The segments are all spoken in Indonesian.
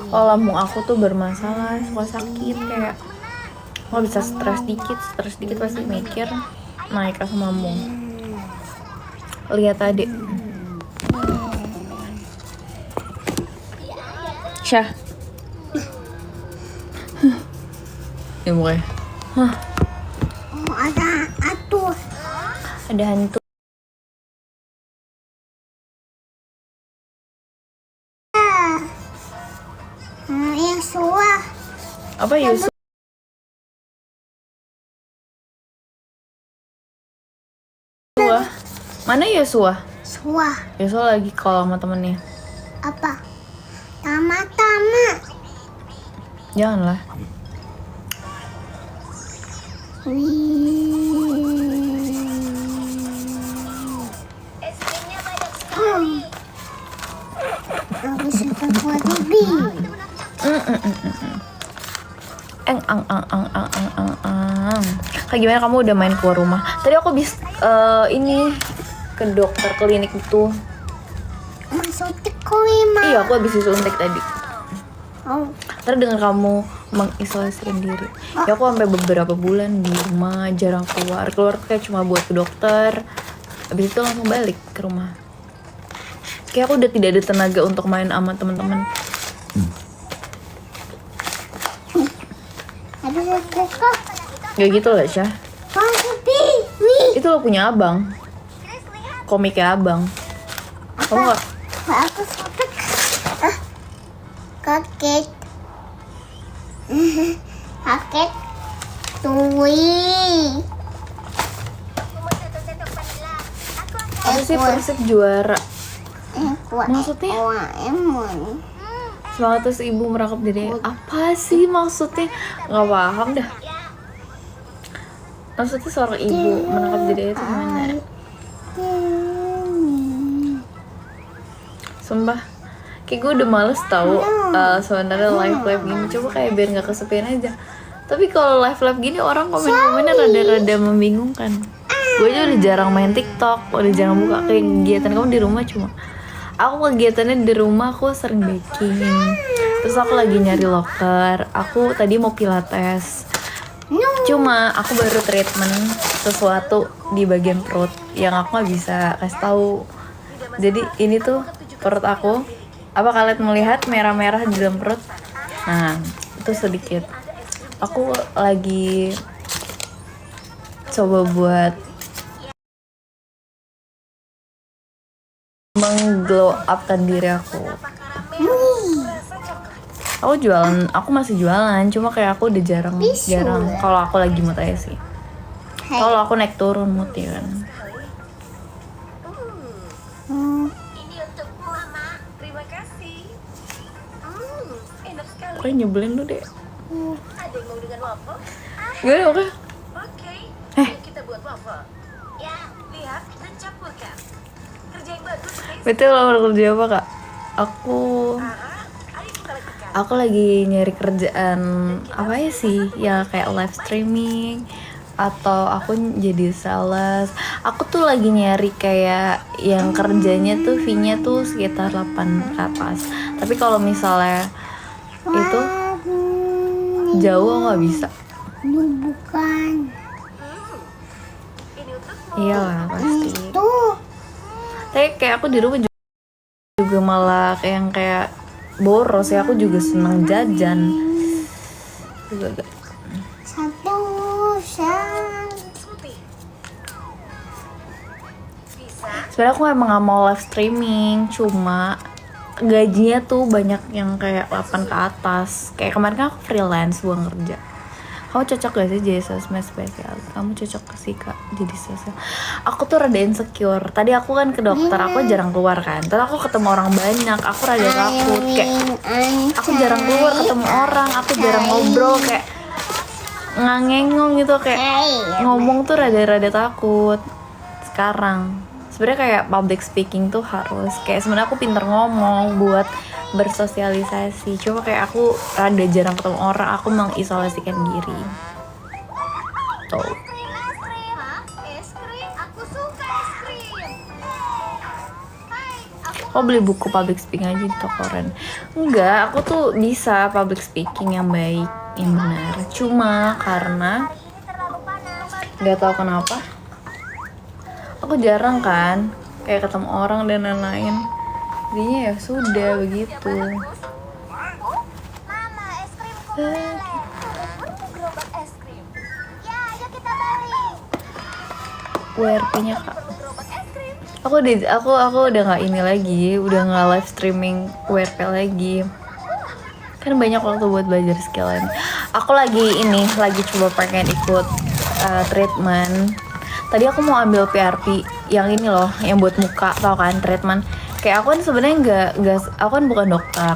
Kalau lambung aku tuh bermasalah, suka sakit, kayak nggak bisa stres dikit pasti mikir naik asam lambung. Lihat adik. Syah. Ya mulai. Ada hantu. Yosua. Apa Yusuf? Mana Yosua? Yosua lagi call sama temennya. Apa? Tama-tama. Janganlah. Aku suka buat bibi. Kayak gimana kamu udah main keluar rumah? Tadi aku ini ke dokter klinik itu. Suntik kelima. Iya, aku habis disuntik tadi. Oh. Terus dengan kamu mengisolasikan diri, ya aku sampai beberapa bulan di rumah, jarang keluar kayak cuma buat ke dokter. Habis itu langsung balik ke rumah. Kayak aku udah tidak ada tenaga untuk main sama teman-teman. Ada kok. Gak gitu lah, Syah. Itu lo punya abang. Komiknya abang. Kamu gak? Aku suka kakek. Kakek Tui. Apa sih Persib juara? Maksudnya? Emon. Semangat terus ibu merangkap diri. Apa sih maksudnya? Gak paham dah. Maksudnya seorang ibu menangkap diri itu gimana? Sumpah, kayak gue udah males tau sebenarnya live gini. Coba kayak biar nggak kesepian aja. Tapi kalau live gini orang komen-komennya rada-rada membingungkan. Gue aja udah jarang main TikTok, udah jarang buka kegiatan kamu di rumah cuma. Aku kegiatannya di rumah, aku sering baking. Terus aku lagi nyari loker. Aku tadi mau pilates. Cuma aku baru treatment sesuatu di bagian perut yang aku nggak bisa kasih tahu. Jadi ini tuh perut aku. Apa kalian melihat merah-merah di dalam perut? Nah, itu sedikit. Aku lagi coba buat mengglow upkan diri aku. Aku jualan, aku masih jualan, cuma kayak aku udah jarang kalau aku lagi mood aja sih. Kalau aku naik turun mood ya kan. Kok nyebelin lu deh. Ada yang mau dengan waffle? Gimana oke? Oke. Kita buat waffle. Ya, lihat dan campurkan. Kerja yang bagus, guys. Betul lo kerja apa kak? Aku lagi nyari kerjaan apa ya sih? Ya kayak live streaming atau aku jadi sales. Aku tuh lagi nyari kayak yang kerjanya tuh fee-nya tuh sekitar 8 ke atas. Tapi kalau misalnya itu jauh nggak bisa. Bukan. Iya lah pasti. Tuh. Tapi kayak aku di rumah juga malah kayak boros ya. Aku juga seneng jajan. Juga gak. Sebenarnya aku emang gak mau live streaming, cuma gajinya tuh banyak yang kayak 8 ke atas. Kayak kemarin kan aku freelance buang kerja. Kamu cocok gak sih jadi sales spesial? Kamu cocok gak sih kak jadi sales? Aku tuh rada insecure. Tadi aku kan ke dokter, aku jarang keluar kan. Terus aku ketemu orang banyak, aku rada takut. Kayak aku jarang keluar ketemu orang, aku jarang ngobrol kayak ngangengong gitu, kayak ngomong tuh rada-rada takut. Sekarang sebenarnya kayak public speaking tuh harus kayak sebenarnya aku pinter ngomong buat bersosialisasi, cuma kayak aku rada jarang ketemu orang, aku mengisolasikan diri tuh. Kok beli buku public speaking aja di toko Ren? Enggak, aku tuh bisa public speaking yang baik, yang benar. Cuma karena nggak tahu kenapa aku jarang kan kayak ketemu orang dan lain-lain. Jadinya ya sudah begitu. Mama, es krim kok. Gerobak es krim. Ya, ayo kita balik. WRP-nya kak. Gerobak es krim. Aku udah nggak ini lagi, udah nggak live streaming WRP lagi. Kan banyak waktu buat belajar skill lain. Aku lagi coba pengen ikut treatment. Tadi aku mau ambil PRP yang ini loh, yang buat muka, tau kan, treatment. Kayak aku kan sebenarnya nggak, aku kan bukan dokter.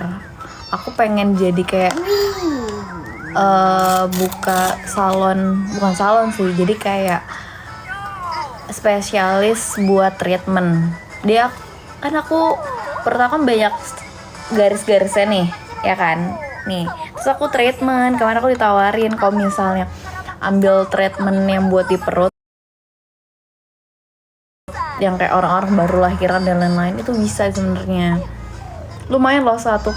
Aku pengen jadi kayak bukan salon sih. Jadi kayak spesialis buat treatment. Dia kan aku pertama banyak garis-garisnya nih, ya kan? Nih, terus aku treatment. Kemarin aku ditawarin kalau misalnya ambil treatment yang buat di perut, yang kayak orang-orang baru lahiran dan lain-lain, itu bisa sebenarnya. Lumayan loh, satu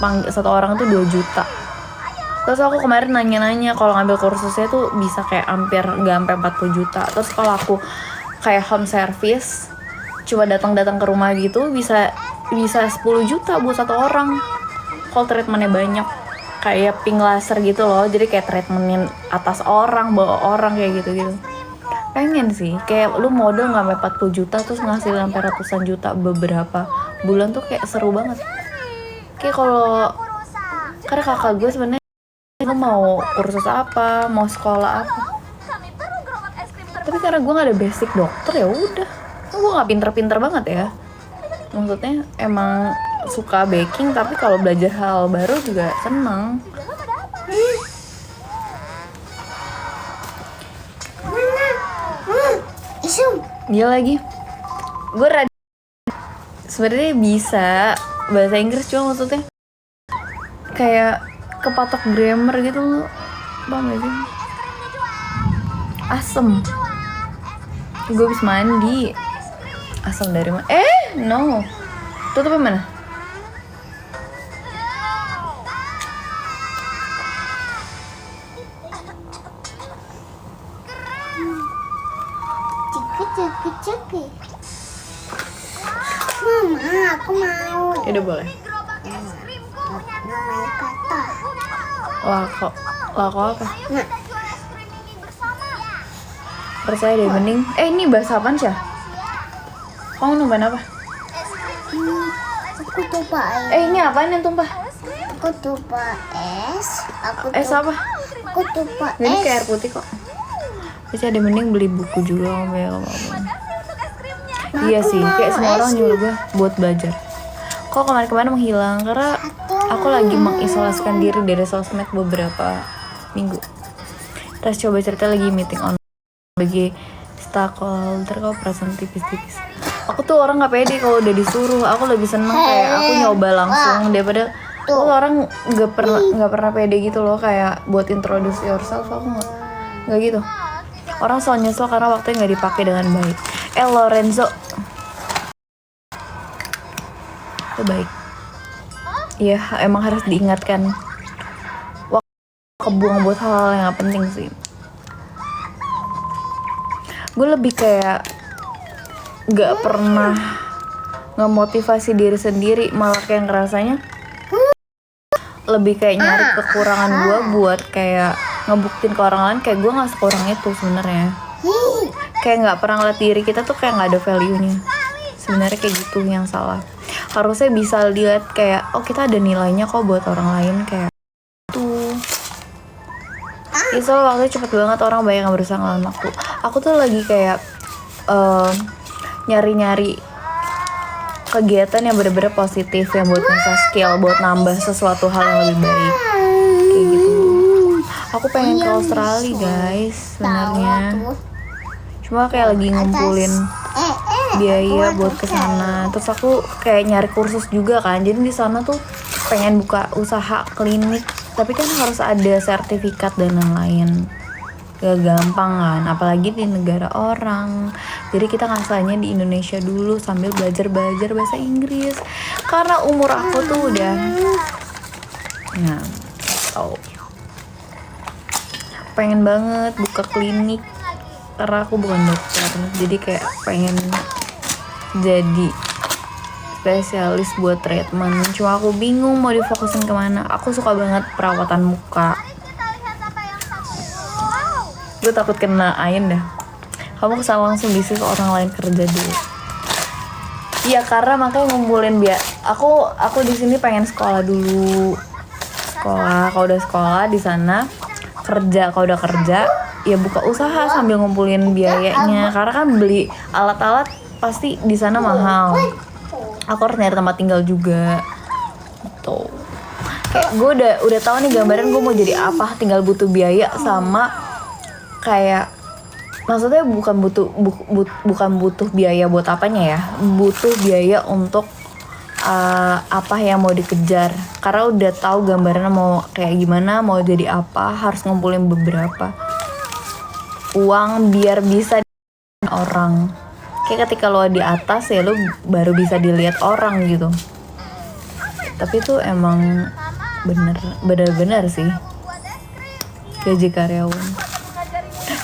orang itu 2 juta. Terus aku kemarin nanya-nanya kalau ngambil kursusnya tuh bisa kayak nggak sampai 40 juta. Terus kalau aku kayak home service cuma datang-datang ke rumah gitu bisa 10 juta buat satu orang. Kalau treatmentnya banyak, kayak pink laser gitu loh. Jadi kayak treatmentin atas orang, bawa orang kayak gitu-gitu. Pengen sih, kayak lu modal nggak sampai 40 juta terus ngasih sampai ratusan juta beberapa bulan tuh kayak seru banget. Kayak kalau karena kakak gue sebenarnya lu mau kursus apa, mau sekolah apa. Kami perlu gerobak es krim Tapi karena gue nggak ada basic dokter ya udah. Gue nggak pinter-pinter banget ya. Maksudnya emang suka baking tapi kalau belajar hal baru juga seneng. Isum. Dia lagi, gue sebenarnya bisa bahasa Inggris cuma maksudnya kayak kepatok grammar gitu loh, paham gak sih? Asem, gue habis mandi. Asem dari mana? No, tutupnya mana? Cekik. Mama, aku mau. Ya udah boleh. Namanya kata. Lako apa? Nah, Percaya deh mending. Ini bahasa apaan sih? Kamu numpan apa? aku tumpah Ini apaan yang tumpah? Aku tumpah es. Es apa? Aku tumpah Ini es. kayak air putih kok. Bisa deh mending beli buku juga ngomong. Iya sih, kayak semua orang nyuruh gue buat belajar. Kok kemarin-kemarin menghilang karena aku lagi mengisolasikan diri dari sosmed beberapa minggu. Terus coba cerita lagi meeting online bagi stakeholder, kok perasaan tipis-tipis. Aku tuh orang nggak pede kalau udah disuruh. Aku lebih seneng kayak aku nyoba langsung daripada aku orang nggak pernah pede gitu loh, kayak buat introduce yourself. Aku nggak gitu. Orang soalnya nyesel karena waktunya nggak dipakai dengan baik. Lorenzo itu baik. Iya, emang harus diingatkan. Waktu kebuang buat hal-hal yang gak penting sih. Gue lebih kayak gak pernah ngemotivasi diri sendiri, malah kayak ngerasanya lebih kayak nyari kekurangan gue buat kayak ngebuktiin ke orang lain kayak gue gak sekurang itu sebenarnya. Kayak nggak pernah ngeliat diri kita tuh kayak nggak ada value-nya. Sebenarnya kayak gitu yang salah. Harusnya bisa lihat kayak kita ada nilainya kok buat orang lain kayak tuh. Itu waktunya cepet banget, orang banyak yang berusaha ngelawan waktu. Aku tuh lagi kayak nyari-nyari kegiatan yang bener-bener positif yang buat ngasah skill, buat nambah sesuatu hal yang lebih baik. Kayak gitu. Aku pengen ke Australia guys sebenarnya. Cuma kayak lagi ngumpulin biaya buat kesana. Terus aku kayak nyari kursus juga kan. Jadi di sana tuh pengen buka usaha klinik, tapi kan harus ada sertifikat dan lain-lain. gak gampang kan, apalagi di negara orang. Jadi kita ngasahnya di Indonesia dulu sambil belajar bahasa Inggris. Karena umur aku tuh udah pengen banget buka klinik, karena aku bukan dokter. Jadi kayak pengen jadi spesialis buat treatment. Cuma aku bingung mau difokusin kemana. Aku suka banget perawatan muka. Gue takut kena ain dah. Kamu kesana langsung bisnis orang lain kerja dulu. Iya, karena makanya ngumpulin biar aku di sini pengen sekolah dulu. Kalau udah sekolah di sana kerja, kalau udah kerja ya buka usaha sambil ngumpulin biayanya. Karena kan beli alat-alat pasti di sana mahal. Aku harus nyari tempat tinggal juga. Tuh. Kayak gue udah tahu nih gambaran gue mau jadi apa. Tinggal butuh biaya sama kayak maksudnya bukan butuh biaya buat apanya ya. Butuh biaya untuk apa yang mau dikejar, karena udah tahu gambarannya mau kayak gimana, mau jadi apa, harus ngumpulin beberapa uang biar bisa orang. Kayak ketika lo di atas ya lo baru bisa dilihat orang gitu. Tapi itu emang bener-bener sih gaji karyawan.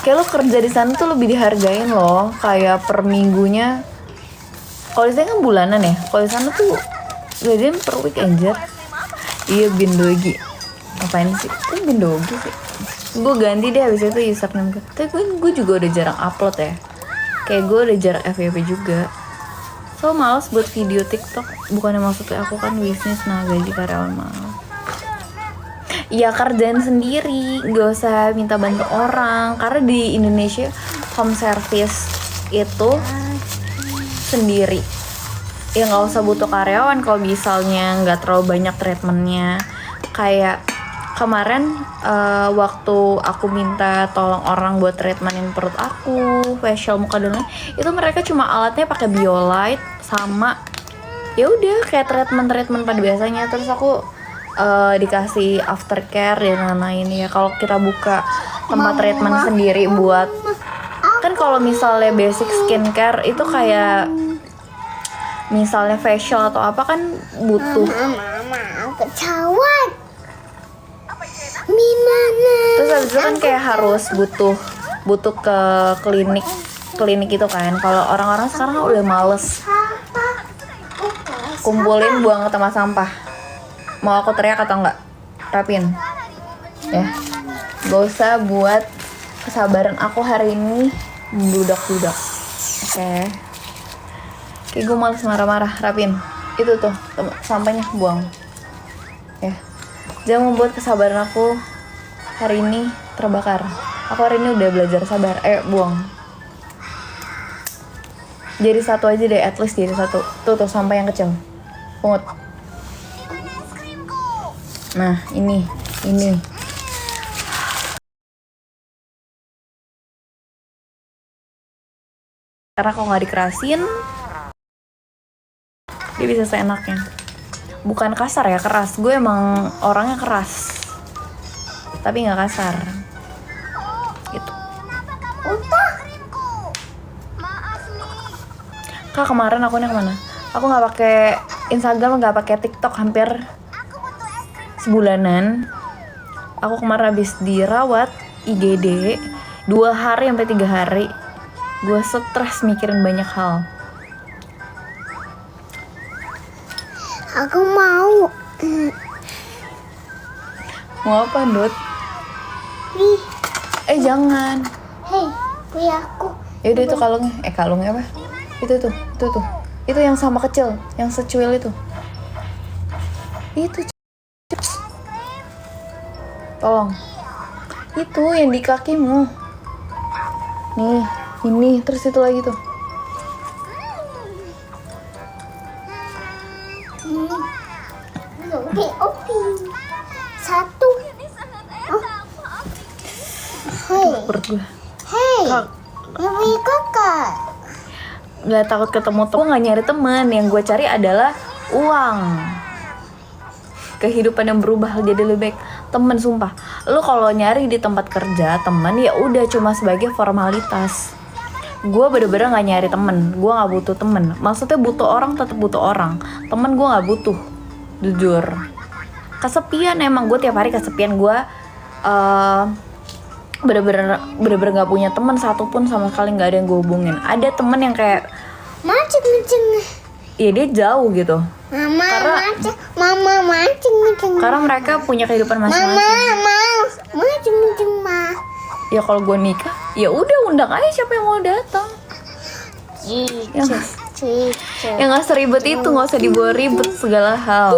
Kayak lo kerja di sana tuh lebih dihargain loh, kayak per minggunya. Kalau di sana kan bulanan ya, kalau di sana tuh gajian per week anjir. Iya, Bindogi. Apain sih? Kok Bindogi sih? Gue ganti deh habis itu username gue. Tapi gue juga udah jarang upload ya. Kayak gue udah jarang FYP juga. So males buat video TikTok. Bukannya maksudnya aku kan bisnis, nah gaji karyawan mahal. Iya, kerjaan sendiri, gak usah minta bantu orang. Karena di Indonesia home service itu sendiri ya, nggak usah butuh karyawan kalau misalnya nggak terlalu banyak treatmentnya. Kayak kemarin waktu aku minta tolong orang buat treatmentin perut aku, facial muka dan lain, itu mereka cuma alatnya pakai Biolite sama ya udah kayak treatment pada biasanya. Terus aku dikasih aftercare dan lain-lain ya. Kalau kita buka tempat treatment sendiri buat, kan kalau misalnya basic skincare itu kayak misalnya facial atau apa kan butuh. Mama, kecawat. Gimana? Terus habis itu kan kayak harus butuh ke klinik itu kan. Kalau orang-orang sekarang kan udah males kumpulin buang ke tempat sampah. Mau aku teriak atau enggak? Rapin ya, gak usah buat kesabaran aku hari ini bludak-bludak. Oke. Kayak gue males marah-marah. Rapin itu tuh sampahnya, buang ya. Jangan membuat kesabaran aku hari ini terbakar. Aku hari ini udah belajar sabar. Buang. Jadi satu aja deh, at least jadi satu. Tuh sampah yang kecil. Pungut. Nah ini karena kalau nggak dikerasin dia bisa seenaknya. Bukan kasar ya, keras. Gue emang orangnya keras tapi nggak kasar gitu. Kak, kemarin aku kemana? Aku nggak pakai Instagram, nggak pakai TikTok hampir sebulanan. Aku kemarin habis dirawat IGD 2 hari sampai 3 hari. Gue stres mikirin banyak hal. Aku mau. Mau apa, Dut? Nih, Jangan. hei, punya aku. Yaudah itu kalungnya. Kalungnya apa? Itu tuh. Itu yang sama kecil, yang secuil itu. Itu. Tolong. Itu yang di kakimu. Nih, ini terus itu lagi tuh. Opi. Satu. Hei, Perut gue. hei. Kak, Lebih kakak. nggak takut ketemu temen. Gue nggak nyari temen, yang gue cari adalah uang. kehidupan yang berubah jadi lebih baik. Temen, sumpah, lu kalau nyari di tempat kerja temen ya udah cuma sebagai formalitas. Gue bener-bener nggak nyari temen, gue nggak butuh temen. Maksudnya butuh orang, tetap butuh orang. Temen gue nggak butuh, jujur. Kesepian emang, gue tiap hari kesepian. Gue bener-bener nggak punya teman satupun sama sekali, nggak ada yang gue hubungin. Ada temen yang kayak Mancing. ya dia jauh gitu, Mama Karena- mancing. Mama mancing. karena mereka punya kehidupan Mama masing-masing. mau mancing ma. Ya kalau gue nikah ya udah undang aja siapa yang mau datang. Ya, ya nggak seribet itu, nggak usah dibawa ribet segala hal.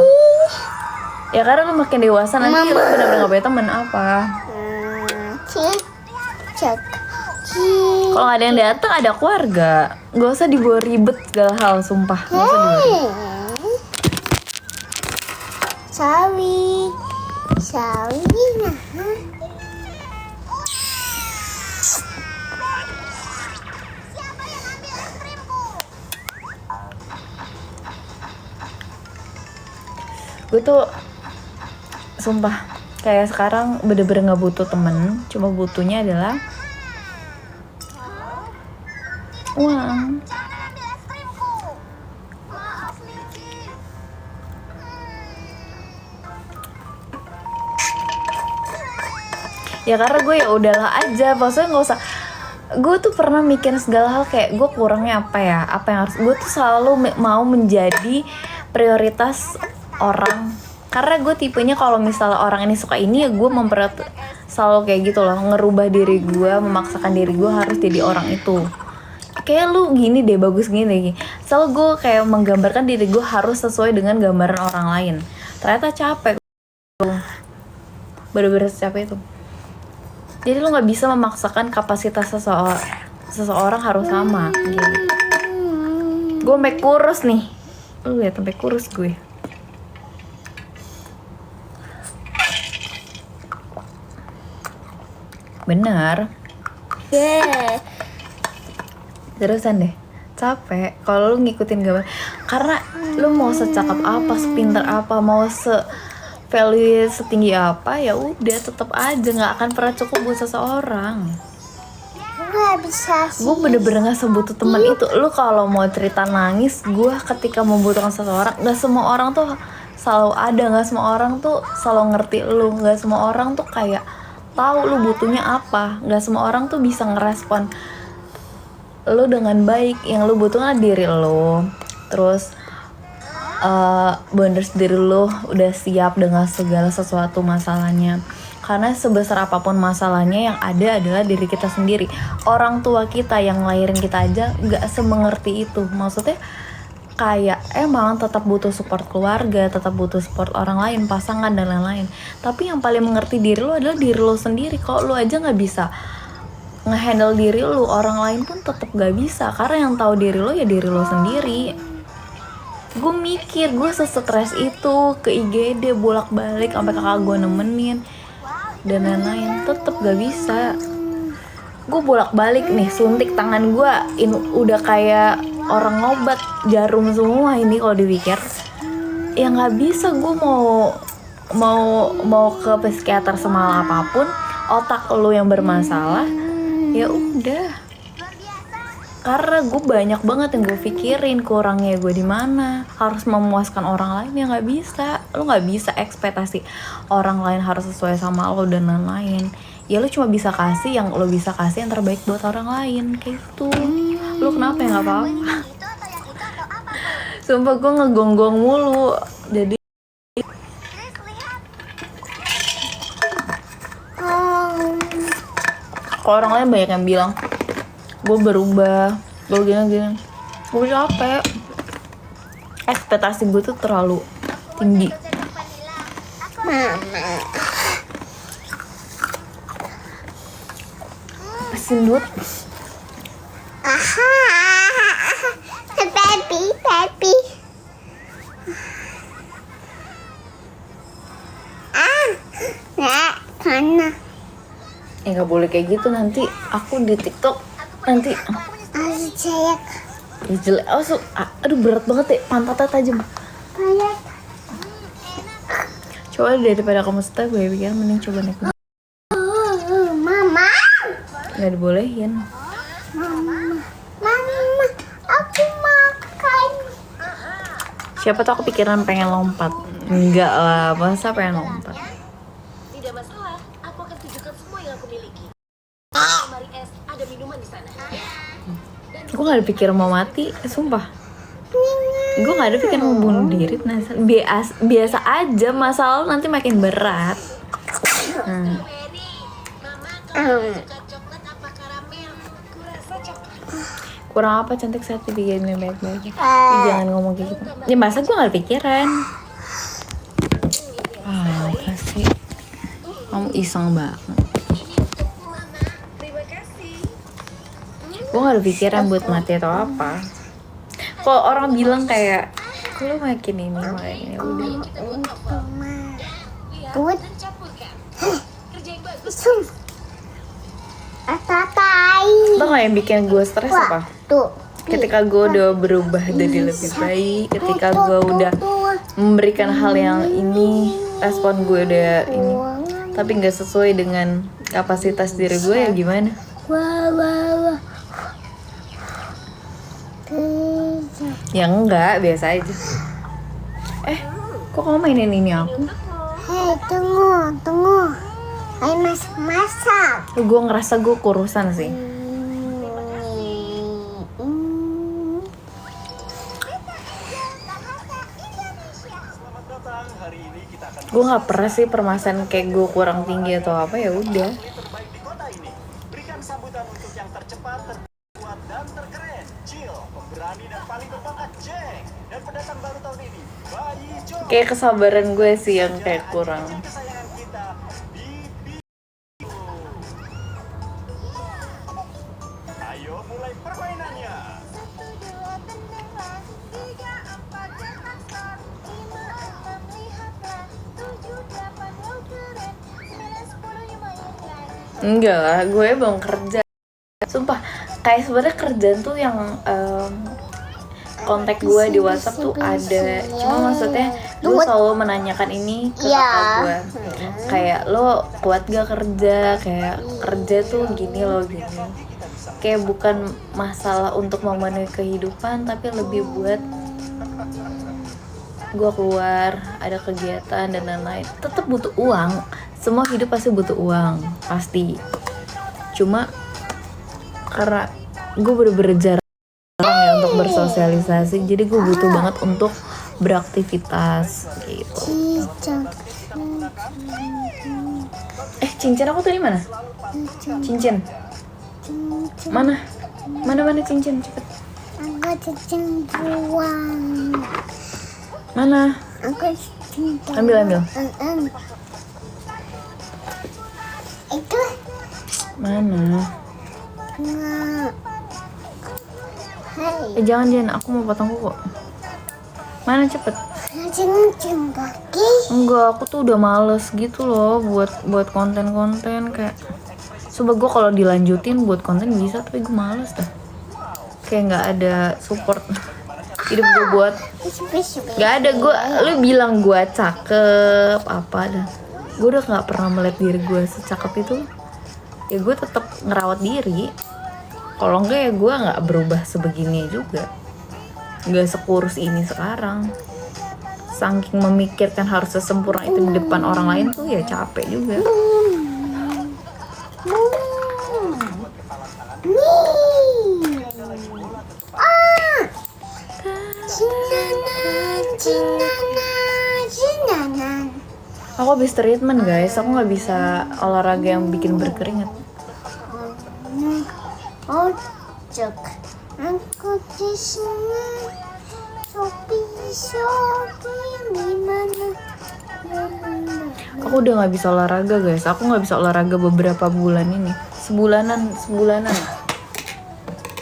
Ya karena lu makin dewasa nanti lu bener-bener nggak punya temen apa. Cek. Kalau nggak ada yang datang, ada keluarga, nggak usah dibawa ribet segala hal, sumpah nggak usah dibawa ribet. Sawi. Nah. Gue tuh sumpah kayak sekarang bener-bener nggak butuh temen, cuma butuhnya adalah uang. Ya karena gue ya udahlah aja, maksudnya nggak usah. Gue tuh pernah mikir segala hal kayak gue kurangnya apa ya, apa yang harus. Gue tuh selalu mau menjadi prioritas orang. Karena gue tipenya kalau misalnya orang ini suka ini ya gue selalu kayak gitu loh, ngerubah diri gue, memaksakan diri gue harus jadi orang itu. Kayak lu gini deh, bagus gini deh. Selalu gue kayak menggambarkan diri gue harus sesuai dengan gambaran orang lain. Ternyata capek. Bener-bener capek itu. Jadi lu nggak bisa memaksakan kapasitas seseorang harus sama gitu. Gue sampai kurus nih. Lu lihat sampai kurus gue. Benar. Terusan deh. Capek kalau lu ngikutin gambar. Karena lu mau secakap apa, sepintar apa, mau value setinggi apa, ya udah tetap aja nggak akan pernah cukup buat seseorang. Nggak bisa sih. Gue bener-bener nggak sebutuh teman itu. Lu kalau mau cerita nangis, gue ketika membutuhkan seseorang, nggak semua orang tuh selalu ada, nggak semua orang tuh selalu ngerti lu, nggak semua orang tuh kayak tahu lu butuhnya apa, nggak semua orang tuh bisa ngerespon lu dengan baik. Yang lu butuhkan diri lu, terus bener diri lu udah siap dengan segala sesuatu masalahnya. Karena sebesar apapun masalahnya, yang ada adalah diri kita sendiri. Orang tua kita yang ngelahirin kita aja gak semengerti itu. Maksudnya kayak emang tetap butuh support keluarga, tetap butuh support orang lain, pasangan dan lain-lain. Tapi yang paling mengerti diri lu adalah diri lu sendiri. Kalau lu aja gak bisa ngehandle diri lu, orang lain pun tetap gak bisa. Karena yang tahu diri lu ya diri lu sendiri. Gue mikir gue sestress itu ke IGD bolak-balik sampai kakak gue nemenin dan lain-lain, tetep gak bisa. Gue bolak-balik nih, suntik tangan gue udah kayak orang ngobat, jarum semua ini kalau dipikir. Ya nggak bisa, gue mau ke psikiater semahal apapun, otak lu yang bermasalah, ya udah. Karena gue banyak banget yang gue pikirin, kurangnya gue di mana, harus memuaskan orang lain, ya nggak bisa. Lo nggak bisa ekspektasi orang lain harus sesuai sama lo dan lain-lain. Ya lo cuma bisa kasih yang lo bisa kasih yang terbaik buat orang lain, kayak gitu. Lo kenapa ya, nggak apa-apa. Sumpah gue ngegonggong mulu, jadi kalau orang lain banyak yang bilang gue berubah, gue gini-gini, gue capek. Ekspektasi gue tuh terlalu tinggi. Mama. Sindut. Aha. Baby. Nggak, mana? Ya nggak boleh kayak gitu, nanti aku di TikTok nanti Harus cek. ya jelek. Aduh berat banget ya, pantatnya tajam. Kayak Coba daripada kamu stuck, gue pikir mending coba naik gunung. Mama. Gak dibolehin. Mama. Mama. Aku makan. Siapa tau kepikiran pengen lompat. Enggak lah, masa pengen lompat. Tidak masalah, aku akan tunjukkan semua yang aku miliki. Lemari es, ada minuman di sana. Gue gak ada pikiran mau mati, sumpah. Gue gak ada pikiran mau bunuh diri, penasaran. Biasa aja, masalah nanti makin berat. Mary, Mama, kamu suka coklat apa karamel? Kurasa coklat. Kurang apa cantik saat dibikin baik-baik. Ih, jangan ngomong kayak gitu. Ya masa gue gak ada pikiran. Apa sih? Kamu iseng banget. Ini untuk Mama. Terima kasih. Gue gak ada pikiran buat mati atau apa. Kalau orang bilang kayak, kalau makin ini udah. Lihat dan campurkan. Kerja yang bagus. Tatai. Tau gak yang bikin gue stres apa? Tuh. Ketika gue udah berubah jadi lebih baik, ketika gue udah memberikan hal yang ini, respon gue udah ini, tapi nggak sesuai dengan kapasitas diri gue, ya gimana? Wah. Ya enggak, biasa aja. Kok kamu mainin ini aku? Hei, tunggu. Ayo masak. Gue ngerasa gue kurusan sih. Gue nggak pernah sih permasalahan kayak gue kurang tinggi atau apa, ya udah. terbaik di kota ini. Berikan sambutan untuk yang tercepat, terkuat, dan terkeren. Chill, pemberani dan paling berbakat Jack. Dan pendatang baru tahun ini, Bayi Jo. Kayak kesabaran gue sih yang kayak kurang. Kesayangan kita, Bibi. Ayo mulai permainannya. Enggak lah, gue belum kerja. Sumpah, kayak sebenarnya kerjaan tuh yang kontak gue di WhatsApp tuh ada. Cuma maksudnya gue selalu menanyakan ini ke kakak gue. Kayak lo kuat gak kerja? Kayak kerja tuh gini loh gini. Kayak bukan masalah untuk memenuhi kehidupan, tapi lebih buat gue keluar, ada kegiatan dan lain-lain. Tetap butuh uang. Semua hidup pasti butuh uang, pasti. Cuma karena gue bener-bener jarang ya untuk bersosialisasi, jadi gue butuh banget untuk beraktivitas gitu. Cincin aku tadi mana? Cincin. Mana cincin? Cepet. Aku cincin buang. Mana? Aku cincin. Ambil. Itu Mana? nggak. Hei, Jangan, aku mau potong kuku. Mana cepet? cincin kaki. Enggak, aku tuh udah males gitu loh buat konten-konten kayak. Coba gue kalau dilanjutin buat konten bisa, tapi gue males dah. Kayak nggak ada support hidup gue buat. Nggak ada gue. Lu bilang gue cakep apa dah? Gue udah nggak pernah melihat diri gue secakep itu. Ya gue tetap ngerawat diri. Kalau enggak ya gue nggak berubah sebegini juga. Nggak sekurus ini sekarang. Saking memikirkan harus sesempurna itu di depan orang lain tuh ya capek juga. Cinanan. Aku habis treatment guys, aku nggak bisa olahraga yang bikin berkeringat. Ojek. Aku di sini. Sopi di mana? Aku udah nggak bisa olahraga guys, aku nggak bisa olahraga beberapa bulan ini. Sebulanan.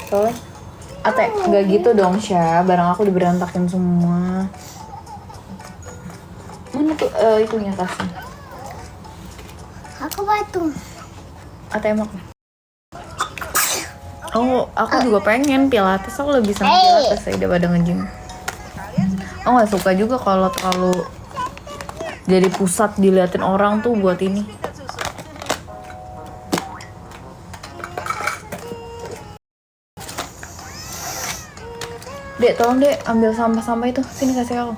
Soalnya, Ate, nggak gitu dong Syah, barang aku diberantakin semua. Mana tuh itunya tasnya? Aku batu. ATM aku. Oh, aku juga pengen pilates, aku lebih senang pilates daripada nge-gym. Aku nggak suka juga kalau terlalu jadi pusat diliatin orang tuh buat ini. Dek, tolong dek ambil sampah-sampah itu. Sini kasih aku.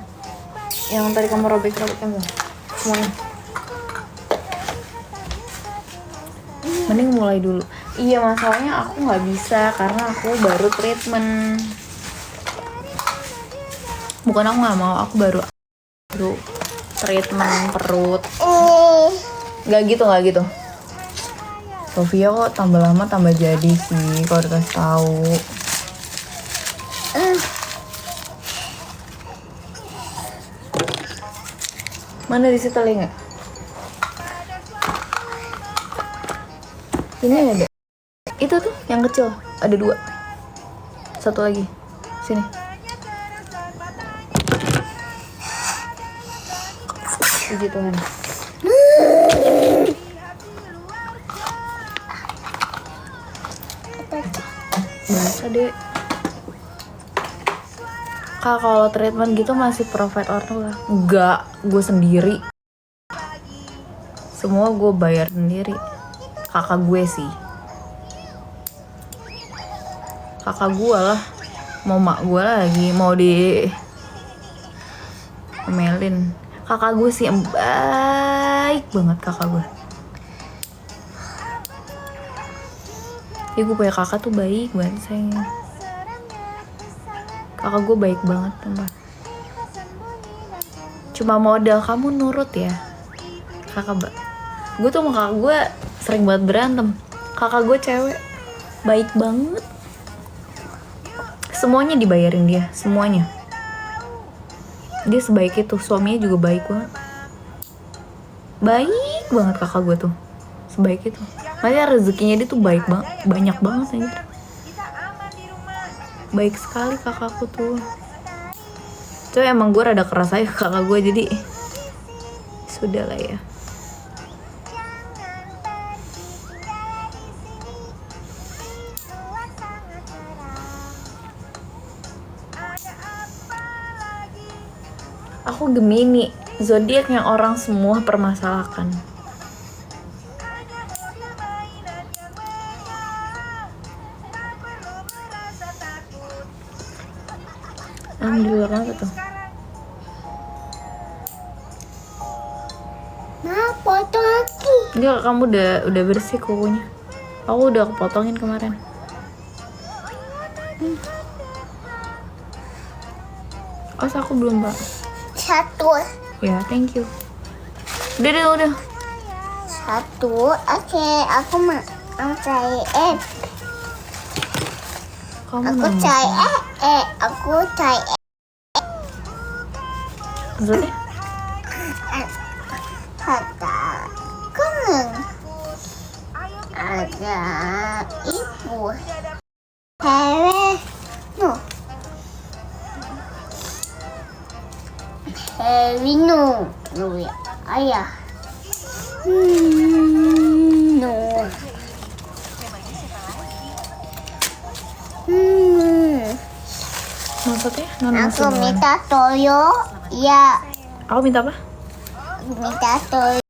Yang tadi kamu robek-robek ambil. Semuanya. Mending mulai dulu. Iya, masalahnya aku nggak bisa karena aku baru treatment. Bukan aku nggak mau, aku baru treatment perut. Nggak gitu. Sofia kok tambah lama tambah jadi sih kalau dikasih tahu. Mana di situ nggak? Ini ada. Itu tuh yang kecil ada 2. Satu lagi. Sini. Puji Tuhan. Bahasa deh. Kak, kalau treatment gitu masih provide orang lah? Enggak, gue sendiri. Semua gue bayar sendiri. Kakak gue sih. Kakak gue lah. Mau mak gue lagi, mau di omelin. Kakak gue sih baik banget kakak gue. Ya gue punya kakak tuh baik banget sayangnya. Kakak gue baik banget teman. Cuma modal kamu nurut ya. Gue tuh sama kakak gue sering banget berantem. Kakak gue cewek baik banget. Semuanya dibayarin dia, semuanya. Dia sebaik itu, suaminya juga baik banget. Baik banget kakak gue tuh. Sebaik itu. Makanya rezekinya dia tuh baik banget, banyak banget anjir. Baik sekali kakakku tuh. Cuma emang gue rada keras aja kakak gue, jadi sudah lah ya. Aku Gemini, zodiak yang orang semua permasalahkan. Alhamdulillah, kenapa tuh? Nah, foto lagi. Enggak, kamu udah bersih kukunya. Aku udah kepotongin kemarin. Oh, aku belum, Pak. 1. Ya, thank you. Udah. 1. Oke, aku mau cari Kamu Aku nama cari siapa? Aku cari Maksudnya? Ada kuneng. Ada ibu. Hewe. No. Hewe no. No ya. Ayah. No. Maksudnya? Nona Aku minta toyo. Ya. Aku minta apa? Minta toyo.